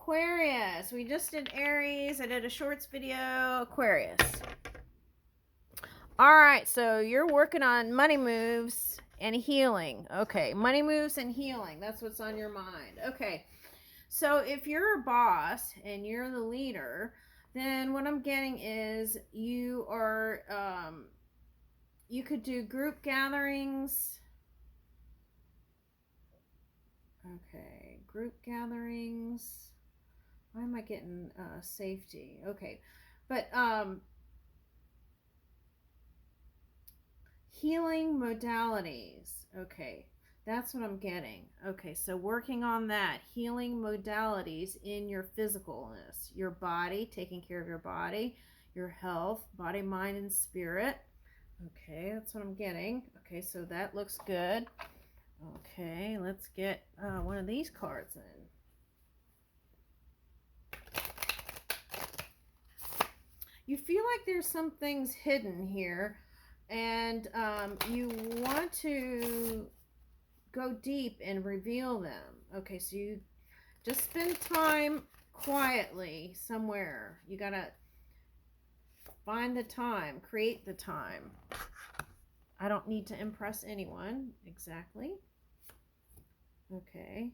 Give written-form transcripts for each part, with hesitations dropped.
Aquarius. We just did Aries. I did a shorts video. Aquarius. All right, so you're working on money moves and healing. Okay, money moves and healing. That's what's on your mind. Okay, so if you're a boss and you're the leader, then what I'm getting is you are, you could do group gatherings. Okay, group gatherings. Why am I getting safety? Okay, but healing modalities. Okay, that's what I'm getting. Okay, so working on that. Healing modalities in your physicalness. Your body, taking care of your body, your health, body, mind, and spirit. Okay, that's what I'm getting. Okay, so that looks good. Okay, let's get one of these cards in. You feel like there's some things hidden here, and you want to go deep and reveal them. Okay, so you just spend time quietly somewhere. You gotta find the time, create the time. I don't need to impress anyone. Exactly. Okay.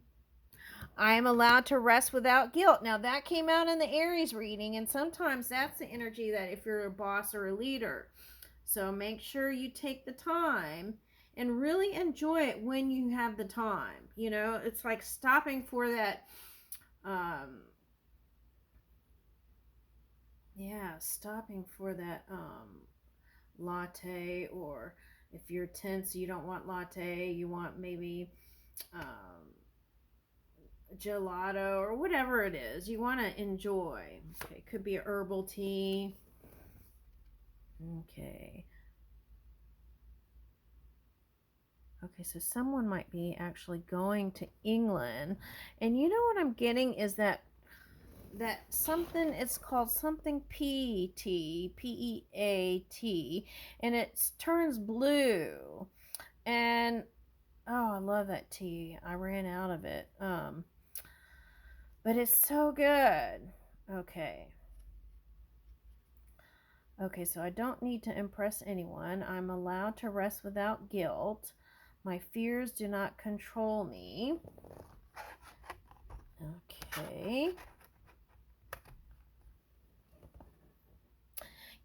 I am allowed to rest without guilt. Now that came out in the Aries reading, and sometimes that's the energy that if you're a boss or a leader. So make sure you take the time and really enjoy it when you have the time. You know, it's like stopping for that, stopping for that latte, or if you're tense, you don't want latte, you want maybe gelato or whatever it is you want to enjoy. Okay, could be a herbal tea. Okay. Okay, so someone might be actually going to England, and you know what I'm getting is that something, it's called something P-E-A-T, and it turns blue, and oh, I love that tea. I ran out of it, but it's so good. Okay, so I don't need to impress anyone. I'm allowed to rest without guilt. My fears do not control me. Okay.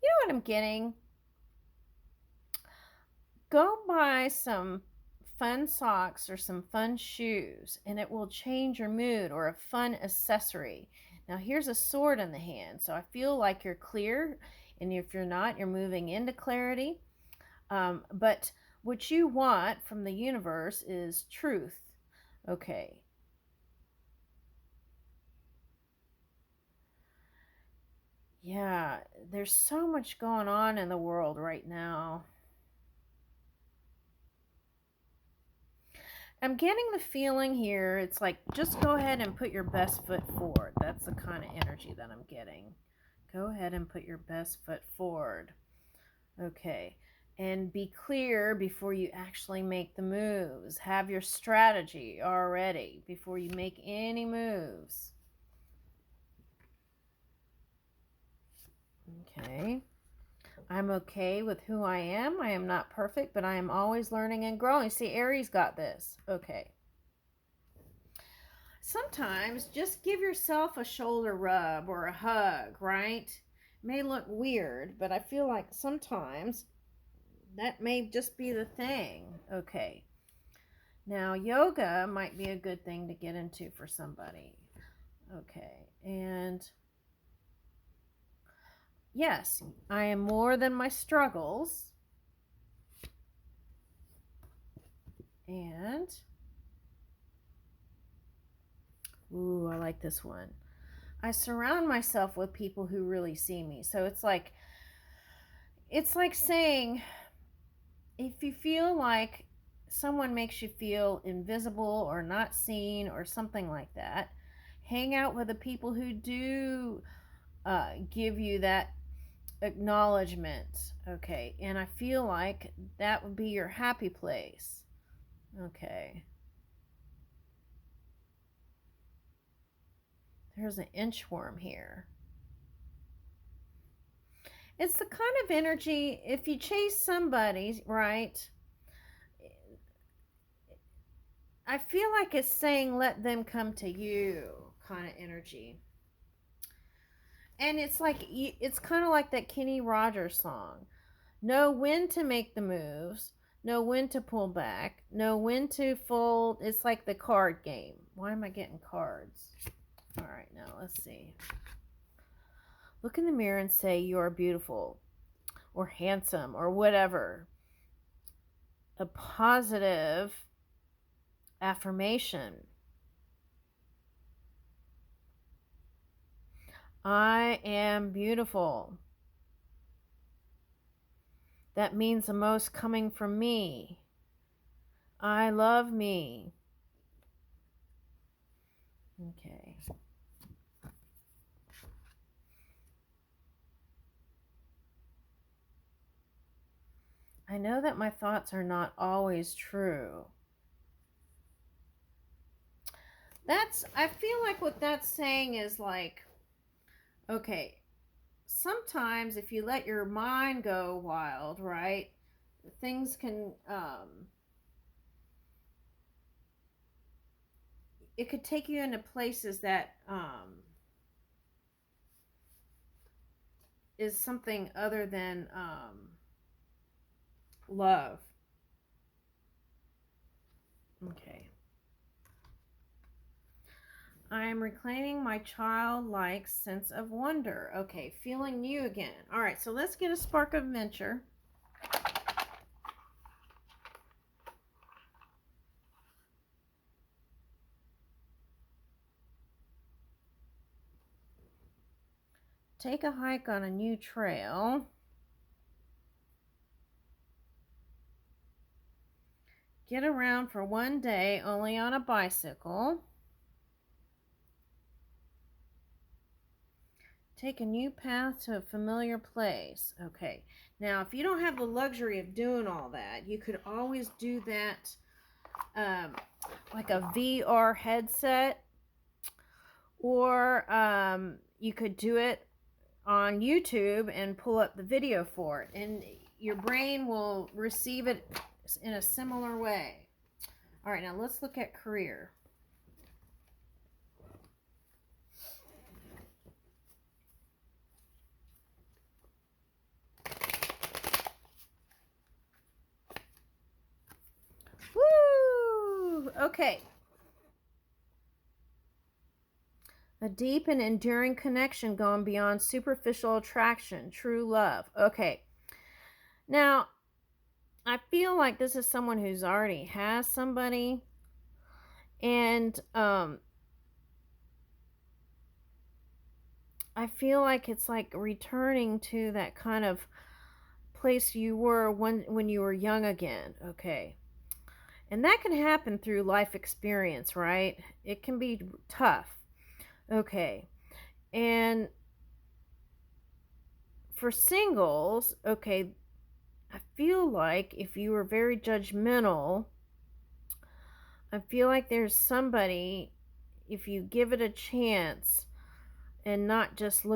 You know what I'm getting? Go buy some fun socks or some fun shoes, and it will change your mood, or a fun accessory. Now here's a sword in the hand, so I feel like you're clear, and if you're not, you're moving into clarity. But what you want from the universe is truth. Okay. Yeah, there's so much going on in the world right now. I'm getting the feeling here, it's like, just go ahead and put your best foot forward. That's the kind of energy that I'm getting. Go ahead and put your best foot forward. Okay. And be clear before you actually make the moves. Have your strategy already before you make any moves. Okay. I'm okay with who I am. I am not perfect, but I am always learning and growing. See, Aries got this. Okay. Sometimes just give yourself a shoulder rub or a hug, right? It may look weird, but I feel like sometimes that may just be the thing. Okay. Now, yoga might be a good thing to get into for somebody. Okay. And yes, I am more than my struggles. And ooh, I like this one. I surround myself with people who really see me. So it's like saying, if you feel like someone makes you feel invisible or not seen or something like that, hang out with the people who do give you that acknowledgement. Okay, and I feel like that would be your happy place. Okay. There's an inchworm here. It's the kind of energy, if you chase somebody, right? I feel like it's saying let them come to you kind of energy. And it's like, it's kind of like that Kenny Rogers song. Know when to make the moves, know when to pull back, know when to fold. It's like the card game. Why am I getting cards? All right, now let's see. Look in the mirror and say you are beautiful or handsome or whatever. A positive affirmation. I am beautiful. That means the most coming from me. I love me. Okay. I know that my thoughts are not always true. I feel like what that's saying is like, okay, sometimes if you let your mind go wild, right, things can, it could take you into places that, is something other than, love. Okay. I'm reclaiming my childlike sense of wonder. Okay, feeling new again. All right, so let's get a spark of adventure. Take a hike on a new trail. Get around for one day only on a bicycle. Take a new path to a familiar place. Okay, now if you don't have the luxury of doing all that, you could always do that like a VR headset, or you could do it on YouTube and pull up the video for it, and your brain will receive it in a similar way. All right, now let's look at career. Woo! Okay. A deep and enduring connection going beyond superficial attraction, true love. Okay. Now, I feel like this is someone who's already has somebody, and I feel like it's like returning to that kind of place you were when you were young again. Okay. And that can happen through life experience, right? It can be tough. Okay. And for singles, okay, I feel like if you were very judgmental, I feel like there's somebody, if you give it a chance and not just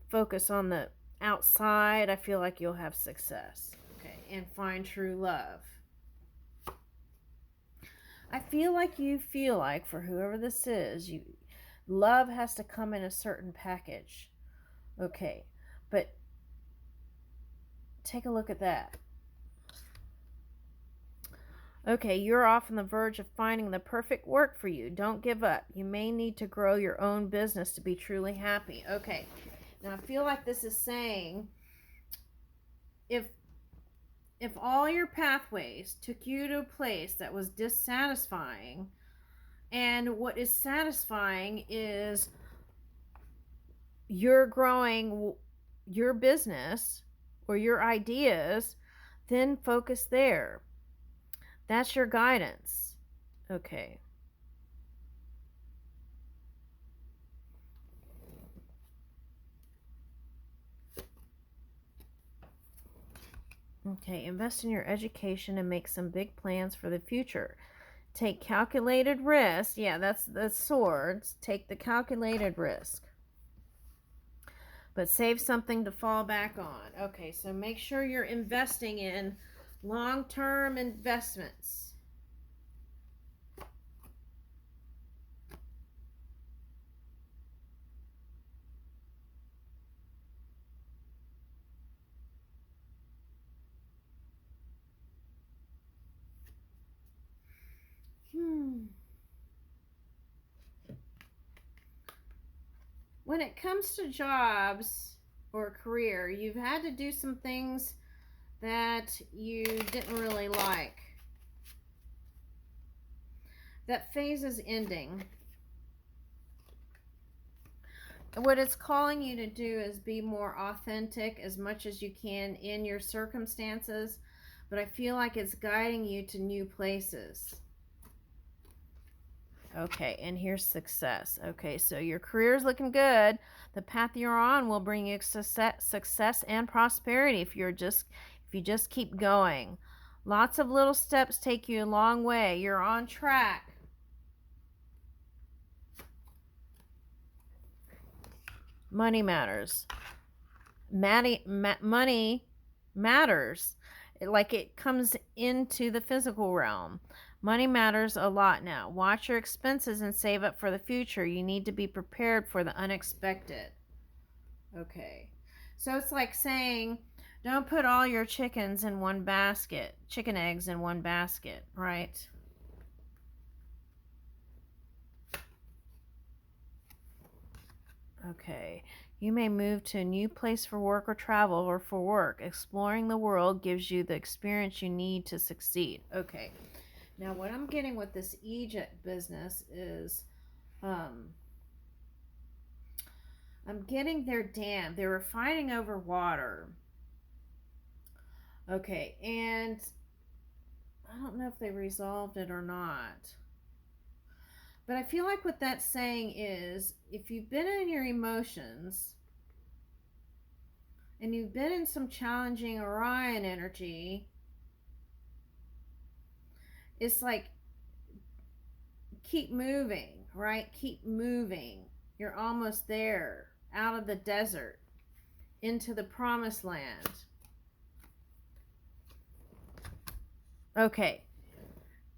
focus on the outside, I feel like you'll have success. Okay, and find true love. I feel like for whoever this is, love has to come in a certain package. Okay, but take a look at that. Okay, you're off on the verge of finding the perfect work for you. Don't give up. You may need to grow your own business to be truly happy. Okay, now I feel like this is saying if all your pathways took you to a place that was dissatisfying, and what is satisfying is you're growing your business or your ideas, then focus there. That's your guidance. Okay. Okay, invest in your education and make some big plans for the future. Take calculated risk. Yeah, that's the swords. Take the calculated risk, but save something to fall back on. Okay, so make sure you're investing in long-term investments. When it comes to jobs or career, you've had to do some things that you didn't really like. That phase is ending. What it's calling you to do is be more authentic as much as you can in your circumstances, but I feel like it's guiding you to new places. Okay, and here's success. Okay, so your career is looking good. The path you're on will bring you success and prosperity if you just keep going. Lots of little steps take you a long way. You're on track. Money matters. Money matters. Like it comes into the physical realm. Money matters a lot now. Watch your expenses and save up for the future. You need to be prepared for the unexpected. Okay. So it's like saying, don't put all your chickens in one basket, chicken eggs in one basket, right? Okay. You may move to a new place for work or travel or for work. Exploring the world gives you the experience you need to succeed. Okay. Now, what I'm getting with this Egypt business is I'm getting their dam. They were fighting over water. Okay. And I don't know if they resolved it or not. But I feel like what that's saying is if you've been in your emotions and you've been in some challenging Orion energy, it's like keep moving, right? Keep moving. You're almost there, out of the desert, into the promised land. Okay.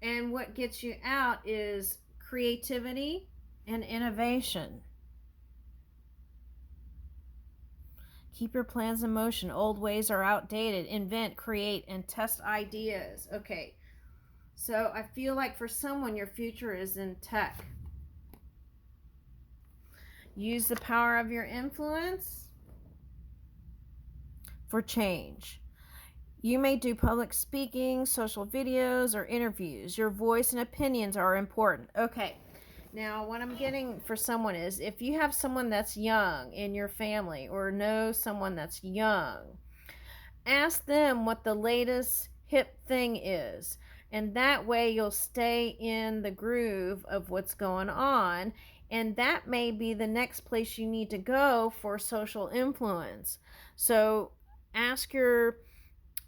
And what gets you out is creativity and innovation. Keep your plans in motion. Old ways are outdated. Invent, create, and test ideas. Okay. So I feel like for someone, your future is in tech. Use the power of your influence for change. You may do public speaking, social videos, or interviews. Your voice and opinions are important. Okay. Now, what I'm getting for someone is if you have someone that's young in your family or know someone that's young, ask them what the latest hip thing is. And that way you'll stay in the groove of what's going on. And that may be the next place you need to go for social influence. So ask your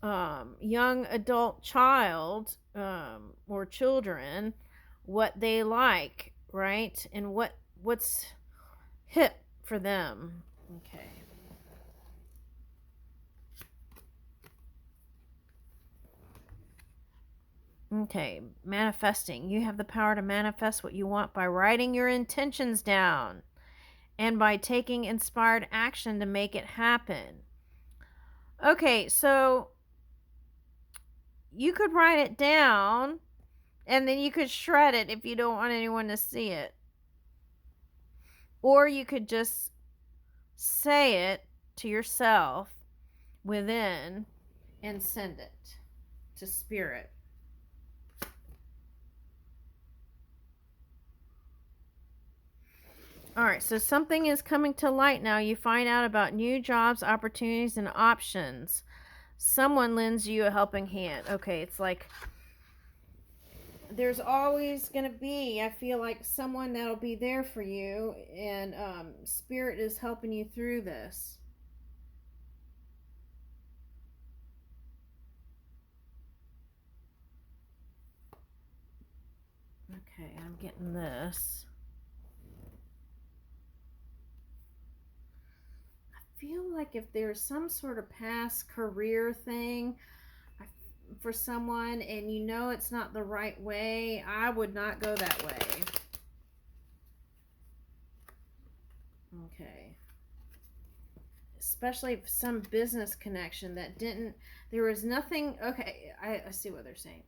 young adult child or children what they like, right? And what's hip for them. Okay. Okay, manifesting. You have the power to manifest what you want by writing your intentions down and by taking inspired action to make it happen. Okay, so you could write it down and then you could shred it if you don't want anyone to see it. Or you could just say it to yourself within and send it to spirit. All right, so something is coming to light now. You find out about new jobs, opportunities, and options. Someone lends you a helping hand. Okay, it's like there's always going to be, I feel like, someone that'll be there for you, and spirit is helping you through this. Okay, I'm getting this. I feel like if there's some sort of past career thing for someone and you know it's not the right way, I would not go that way. Okay. Especially some business connection that didn't, there was nothing. Okay, I see what they're saying.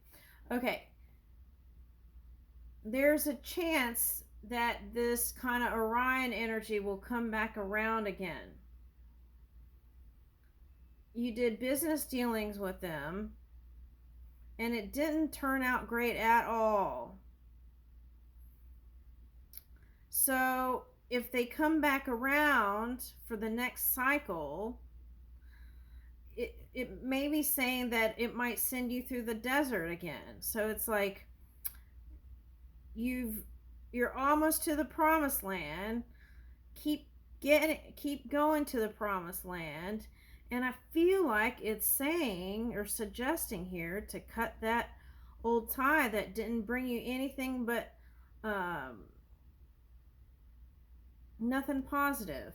Okay. There's a chance that this kind of Orion energy will come back around again. You did business dealings with them and it didn't turn out great at all. So if they come back around for the next cycle, it may be saying that it might send you through the desert again. So it's like you're almost to the promised land. Keep going to the promised land. And I feel like it's saying or suggesting here to cut that old tie that didn't bring you anything but nothing positive.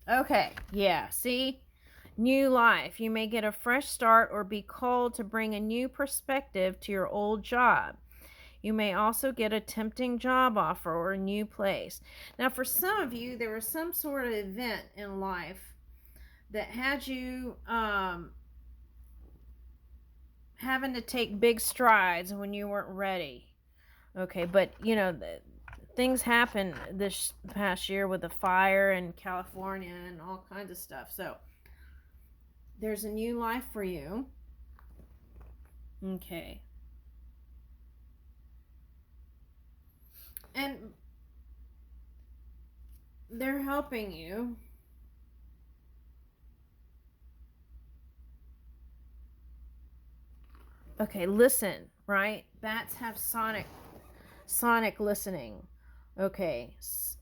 Okay, yeah, see? New life. You may get a fresh start or be called to bring a new perspective to your old job. You may also get a tempting job offer or a new place. Now, for some of you, there was some sort of event in life that had you having to take big strides when you weren't ready. Okay, but you know, things happened this past year with the fire in California and all kinds of stuff. So there's a new life for you. Okay. And they're helping you. Okay, listen, right? Bats have sonic listening. Okay,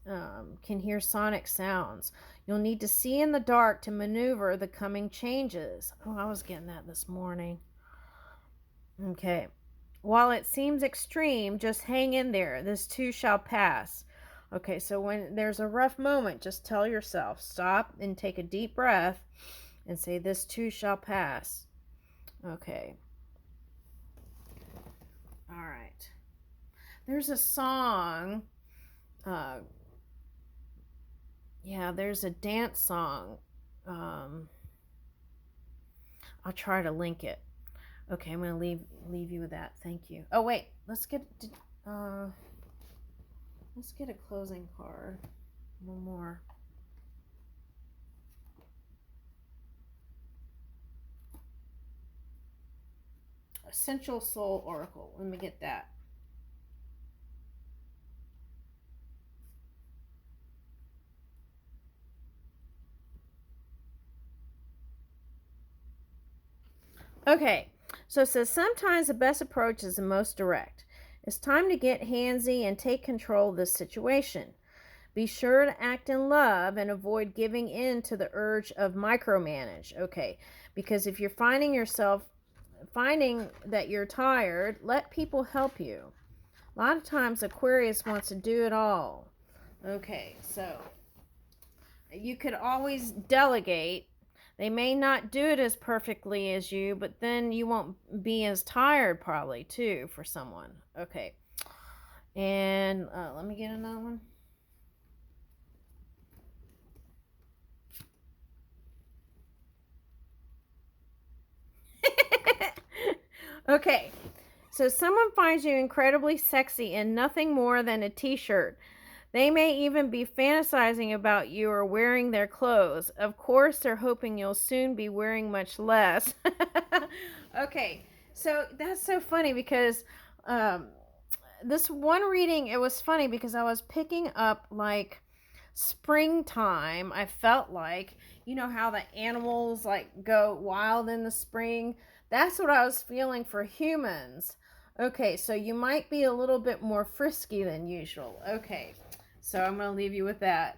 can hear sonic sounds. You'll need to see in the dark to maneuver the coming changes. Oh, I was getting that this morning. Okay. While it seems extreme, just hang in there. This too shall pass. Okay, so when there's a rough moment, just tell yourself, stop and take a deep breath and say, this too shall pass. Okay. All right. There's a song. Yeah, there's a dance song. I'll try to link it. Okay, I'm going to leave you with that. Thank you. Oh, wait. Let's get a closing card. One more. Essential Soul Oracle. Let me get that. Okay, so it says sometimes the best approach is the most direct. It's time to get handsy and take control of this situation. Be sure to act in love and avoid giving in to the urge of micromanage. Okay, because if you're finding that you're tired, let people help you. A lot of times Aquarius wants to do it all. Okay, so you could always delegate. They may not do it as perfectly as you, but then you won't be as tired probably too for someone. Okay. And let me get another one. Okay. So someone finds you incredibly sexy in nothing more than a t-shirt. They may even be fantasizing about you or wearing their clothes. Of course, they're hoping you'll soon be wearing much less. Okay, so that's so funny because this one reading, it was funny because I was picking up like springtime. I felt like, you know how the animals like go wild in the spring? That's what I was feeling for humans. Okay, so you might be a little bit more frisky than usual. Okay. So I'm going to leave you with that.